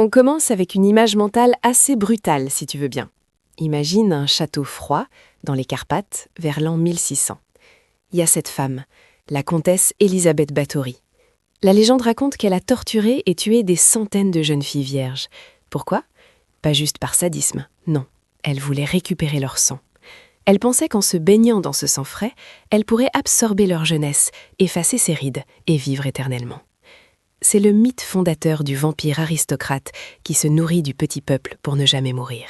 On commence avec une image mentale assez brutale, si tu veux bien. Imagine un château froid, dans les Carpates, vers l'an 1600. Il y a cette femme, la comtesse Élisabeth Báthory. La légende raconte qu'elle a torturé et tué des centaines de jeunes filles vierges. Pourquoi ? Pas juste par sadisme, non. Elle voulait récupérer leur sang. Elle pensait qu'en se baignant dans ce sang frais, elle pourrait absorber leur jeunesse, effacer ses rides et vivre éternellement. C'est le mythe fondateur du vampire aristocrate qui se nourrit du petit peuple pour ne jamais mourir.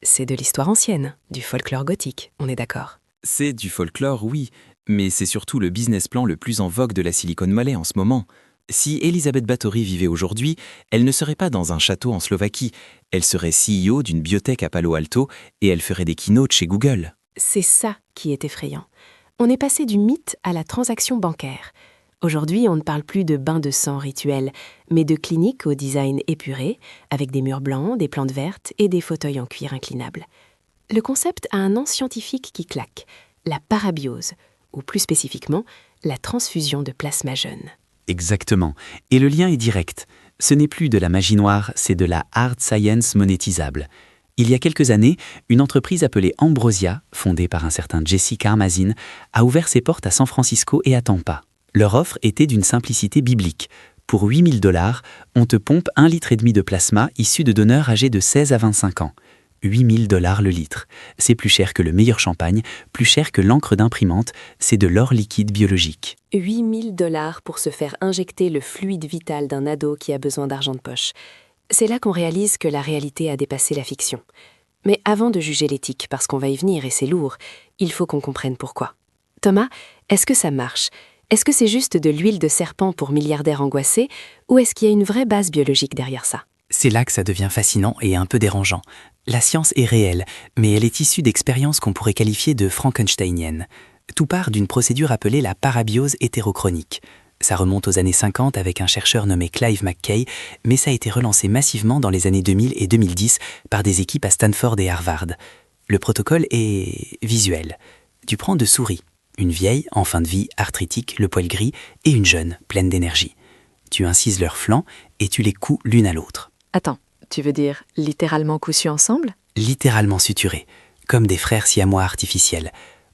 C'est de l'histoire ancienne, du folklore gothique, on est d'accord. C'est du folklore, oui, mais c'est surtout le business plan le plus en vogue de la Silicon Valley en ce moment. Si Élisabeth Báthory vivait aujourd'hui, elle ne serait pas dans un château en Slovaquie, elle serait CEO d'une biotech à Palo Alto et elle ferait des keynotes chez Google. C'est ça qui est effrayant. On est passé du mythe à la transaction bancaire. Aujourd'hui, on ne parle plus de bains de sang rituels, mais de cliniques au design épuré, avec des murs blancs, des plantes vertes et des fauteuils en cuir inclinables. Le concept a un nom scientifique qui claque, la parabiose, ou plus spécifiquement, la transfusion de plasma jeune. Exactement. Et le lien est direct. Ce n'est plus de la magie noire, c'est de la hard science monétisable. Il y a quelques années, une entreprise appelée Ambrosia, fondée par un certain Jesse Karmazin, a ouvert ses portes à San Francisco et à Tampa. Leur offre était d'une simplicité biblique. Pour 8 000 $, on te pompe 1,5 litre de plasma issu de donneurs âgés de 16 à 25 ans. 8 000 $ le litre. C'est plus cher que le meilleur champagne, plus cher que l'encre d'imprimante, c'est de l'or liquide biologique. 8 000 $ pour se faire injecter le fluide vital d'un ado qui a besoin d'argent de poche. C'est là qu'on réalise que la réalité a dépassé la fiction. Mais avant de juger l'éthique, parce qu'on va y venir et c'est lourd, il faut qu'on comprenne pourquoi. Thomas, est-ce que ça marche ? Est-ce que c'est juste de l'huile de serpent pour milliardaires angoissés, ou est-ce qu'il y a une vraie base biologique derrière ça ? C'est là que ça devient fascinant et un peu dérangeant. La science est réelle, mais elle est issue d'expériences qu'on pourrait qualifier de frankensteiniennes. Tout part d'une procédure appelée la parabiose hétérochronique. Ça remonte aux années 50 avec un chercheur nommé Clive McKay, mais ça a été relancé massivement dans les années 2000 et 2010 par des équipes à Stanford et Harvard. Le protocole est visuel. Tu prends 2 souris, une vieille, en fin de vie, arthritique, le poil gris, et une jeune, pleine d'énergie. Tu incises leurs flancs et tu les couds l'une à l'autre. Attends, tu veux dire littéralement cousus ensemble ? Littéralement suturés, comme des frères siamois artificiels.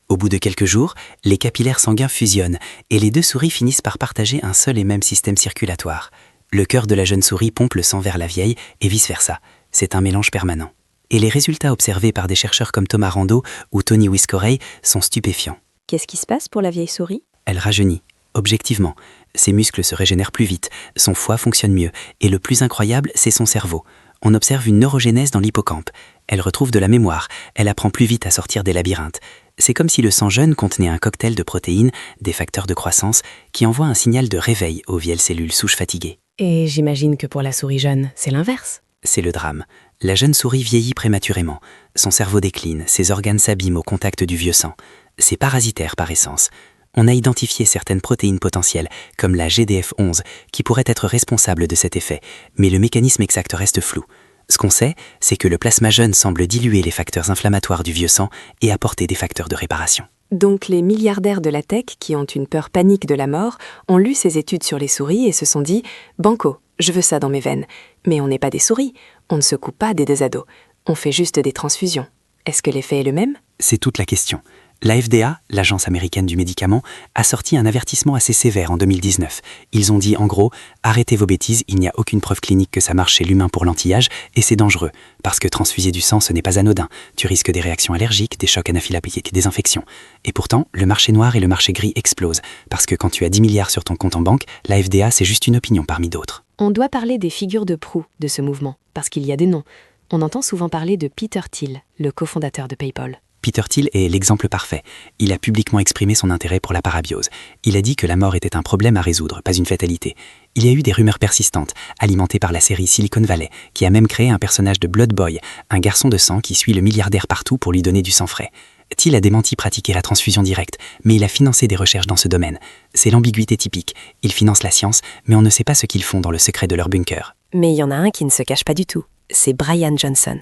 Au bout de quelques jours, les capillaires sanguins fusionnent et les 2 souris finissent par partager un seul et même système circulatoire. Le cœur de la jeune souris pompe le sang vers la vieille et vice-versa. C'est un mélange permanent. Et les résultats observés par des chercheurs comme Thomas Rando ou Tony Wiscorey sont stupéfiants. Qu'est-ce qui se passe pour la vieille souris ? Elle rajeunit, objectivement. Ses muscles se régénèrent plus vite, son foie fonctionne mieux, et le plus incroyable, c'est son cerveau. On observe une neurogénèse dans l'hippocampe. Elle retrouve de la mémoire, elle apprend plus vite à sortir des labyrinthes. C'est comme si le sang jeune contenait un cocktail de protéines, des facteurs de croissance, qui envoient un signal de réveil aux vieilles cellules souches fatiguées. Et j'imagine que pour la souris jeune, c'est l'inverse. C'est le drame. La jeune souris vieillit prématurément. Son cerveau décline, ses organes s'abîment au contact du vieux sang. C'est parasitaire par essence. On a identifié certaines protéines potentielles, comme la GDF11, qui pourraient être responsables de cet effet, mais le mécanisme exact reste flou. Ce qu'on sait, c'est que le plasma jeune semble diluer les facteurs inflammatoires du vieux sang et apporter des facteurs de réparation. Donc les milliardaires de la tech, qui ont une peur panique de la mort, ont lu ces études sur les souris et se sont dit « Banco, je veux ça dans mes veines ». Mais on n'est pas des souris, on ne se coupe pas des 2 ados, on fait juste des transfusions. Est-ce que l'effet est le même ? C'est toute la question. La FDA, l'Agence américaine du médicament, a sorti un avertissement assez sévère en 2019. Ils ont dit en gros « Arrêtez vos bêtises, il n'y a aucune preuve clinique que ça marche chez l'humain pour l'anti-âge et c'est dangereux. Parce que transfuser du sang, ce n'est pas anodin. Tu risques des réactions allergiques, des chocs anaphylactiques, des infections. Et pourtant, le marché noir et le marché gris explosent. Parce que quand tu as 10 milliards sur ton compte en banque, la FDA, c'est juste une opinion parmi d'autres. » On doit parler des figures de proue de ce mouvement, parce qu'il y a des noms. On entend souvent parler de Peter Thiel, le cofondateur de PayPal. Peter Thiel est l'exemple parfait. Il a publiquement exprimé son intérêt pour la parabiose. Il a dit que la mort était un problème à résoudre, pas une fatalité. Il y a eu des rumeurs persistantes, alimentées par la série Silicon Valley, qui a même créé un personnage de Blood Boy, un garçon de sang qui suit le milliardaire partout pour lui donner du sang frais. Thiel a démenti pratiquer la transfusion directe, mais il a financé des recherches dans ce domaine. C'est l'ambiguïté typique. Ils financent la science, mais on ne sait pas ce qu'ils font dans le secret de leur bunker. Mais il y en a un qui ne se cache pas du tout. C'est Brian Johnson.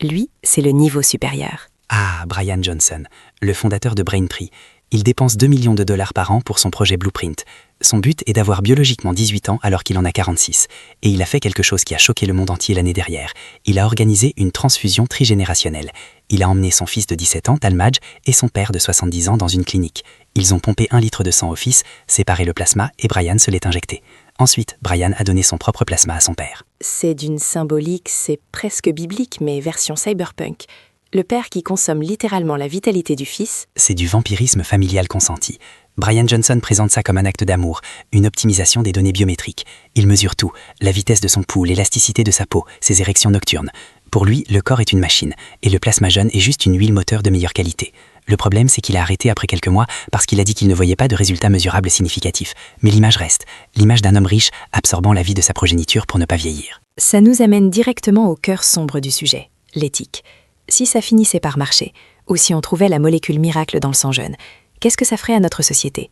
Lui, c'est le niveau supérieur. Ah, Brian Johnson, le fondateur de Braintree. Il dépense $2 millions par an pour son projet Blueprint. Son but est d'avoir biologiquement 18 ans alors qu'il en a 46. Et il a fait quelque chose qui a choqué le monde entier l'année dernière. Il a organisé une transfusion trigénérationnelle. Il a emmené son fils de 17 ans, Talmadge, et son père de 70 ans dans une clinique. Ils ont pompé 1 litre de sang au fils, séparé le plasma et Brian se l'est injecté. Ensuite, Brian a donné son propre plasma à son père. C'est d'une symbolique, c'est presque biblique, mais version cyberpunk. Le père qui consomme littéralement la vitalité du fils. C'est du vampirisme familial consenti. Brian Johnson présente ça comme un acte d'amour, une optimisation des données biométriques. Il mesure tout, la vitesse de son pouls, l'élasticité de sa peau, ses érections nocturnes. Pour lui, le corps est une machine, et le plasma jeune est juste une huile moteur de meilleure qualité. Le problème, c'est qu'il a arrêté après quelques mois parce qu'il a dit qu'il ne voyait pas de résultats mesurables significatifs. Mais l'image reste, l'image d'un homme riche absorbant la vie de sa progéniture pour ne pas vieillir. Ça nous amène directement au cœur sombre du sujet, l'éthique. Si ça finissait par marcher, ou si on trouvait la molécule miracle dans le sang jeune, qu'est-ce que ça ferait à notre société ?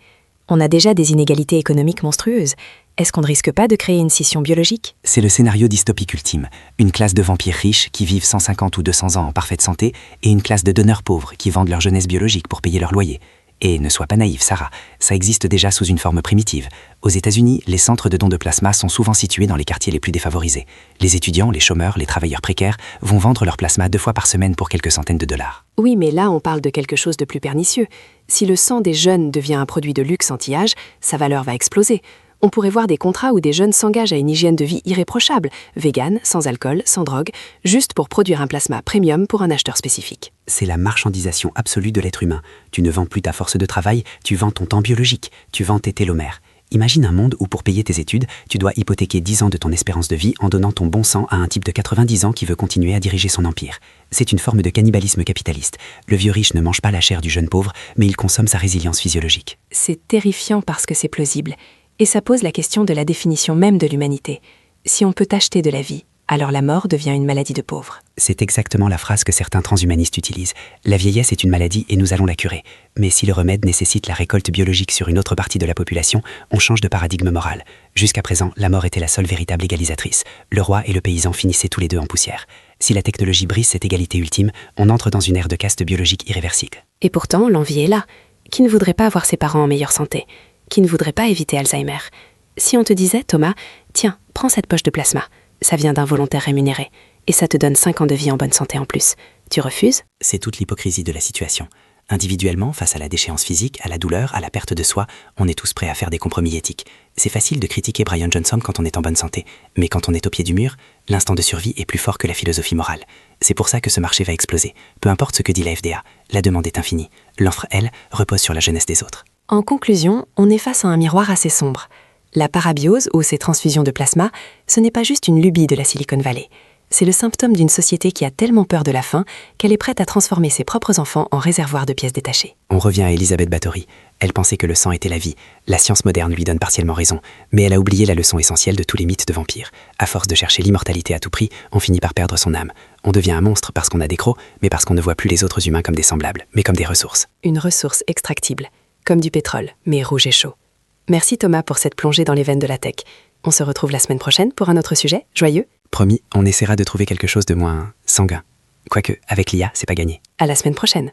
On a déjà des inégalités économiques monstrueuses. Est-ce qu'on ne risque pas de créer une scission biologique ? C'est le scénario dystopique ultime. Une classe de vampires riches qui vivent 150 ou 200 ans en parfaite santé et une classe de donneurs pauvres qui vendent leur jeunesse biologique pour payer leur loyer. Et ne sois pas naïve, Sarah, ça existe déjà sous une forme primitive. Aux États-Unis, les centres de dons de plasma sont souvent situés dans les quartiers les plus défavorisés. Les étudiants, les chômeurs, les travailleurs précaires vont vendre leur plasma 2 fois par semaine pour quelques centaines de dollars. Oui, mais là, on parle de quelque chose de plus pernicieux. Si le sang des jeunes devient un produit de luxe anti-âge, sa valeur va exploser. On pourrait voir des contrats où des jeunes s'engagent à une hygiène de vie irréprochable, vegan, sans alcool, sans drogue, juste pour produire un plasma premium pour un acheteur spécifique. C'est la marchandisation absolue de l'être humain. Tu ne vends plus ta force de travail, tu vends ton temps biologique, tu vends tes télomères. Imagine un monde où pour payer tes études, tu dois hypothéquer 10 ans de ton espérance de vie en donnant ton bon sang à un type de 90 ans qui veut continuer à diriger son empire. C'est une forme de cannibalisme capitaliste. Le vieux riche ne mange pas la chair du jeune pauvre, mais il consomme sa résilience physiologique. C'est terrifiant parce que c'est plausible. Et ça pose la question de la définition même de l'humanité. Si on peut acheter de la vie, alors la mort devient une maladie de pauvre. C'est exactement la phrase que certains transhumanistes utilisent. La vieillesse est une maladie et nous allons la curer. Mais si le remède nécessite la récolte biologique sur une autre partie de la population, on change de paradigme moral. Jusqu'à présent, la mort était la seule véritable égalisatrice. Le roi et le paysan finissaient tous les deux en poussière. Si la technologie brise cette égalité ultime, on entre dans une ère de caste biologique irréversible. Et pourtant, l'envie est là. Qui ne voudrait pas avoir ses parents en meilleure santé ? Qui ne voudrait pas éviter Alzheimer ? Si on te disait, Thomas, tiens, prends cette poche de plasma, ça vient d'un volontaire rémunéré, et ça te donne 5 ans de vie en bonne santé en plus, tu refuses ? C'est toute l'hypocrisie de la situation. Individuellement, face à la déchéance physique, à la douleur, à la perte de soi, on est tous prêts à faire des compromis éthiques. C'est facile de critiquer Brian Johnson quand on est en bonne santé, mais quand on est au pied du mur, l'instinct de survie est plus fort que la philosophie morale. C'est pour ça que ce marché va exploser. Peu importe ce que dit la FDA, la demande est infinie. L'offre, elle, repose sur la jeunesse des autres. En conclusion, on est face à un miroir assez sombre. La parabiose, ou ces transfusions de plasma, ce n'est pas juste une lubie de la Silicon Valley. C'est le symptôme d'une société qui a tellement peur de la faim qu'elle est prête à transformer ses propres enfants en réservoirs de pièces détachées. On revient à Elisabeth Báthory. Elle pensait que le sang était la vie. La science moderne lui donne partiellement raison, mais elle a oublié la leçon essentielle de tous les mythes de vampires. À force de chercher l'immortalité à tout prix, on finit par perdre son âme. On devient un monstre parce qu'on a des crocs, mais parce qu'on ne voit plus les autres humains comme des semblables, mais comme des ressources. Une ressource extractible, comme du pétrole, mais rouge et chaud. Merci Thomas pour cette plongée dans les veines de la tech. On se retrouve la semaine prochaine pour un autre sujet, joyeux. Promis, on essaiera de trouver quelque chose de moins sanguin. Quoique, avec l'IA, c'est pas gagné. À la semaine prochaine.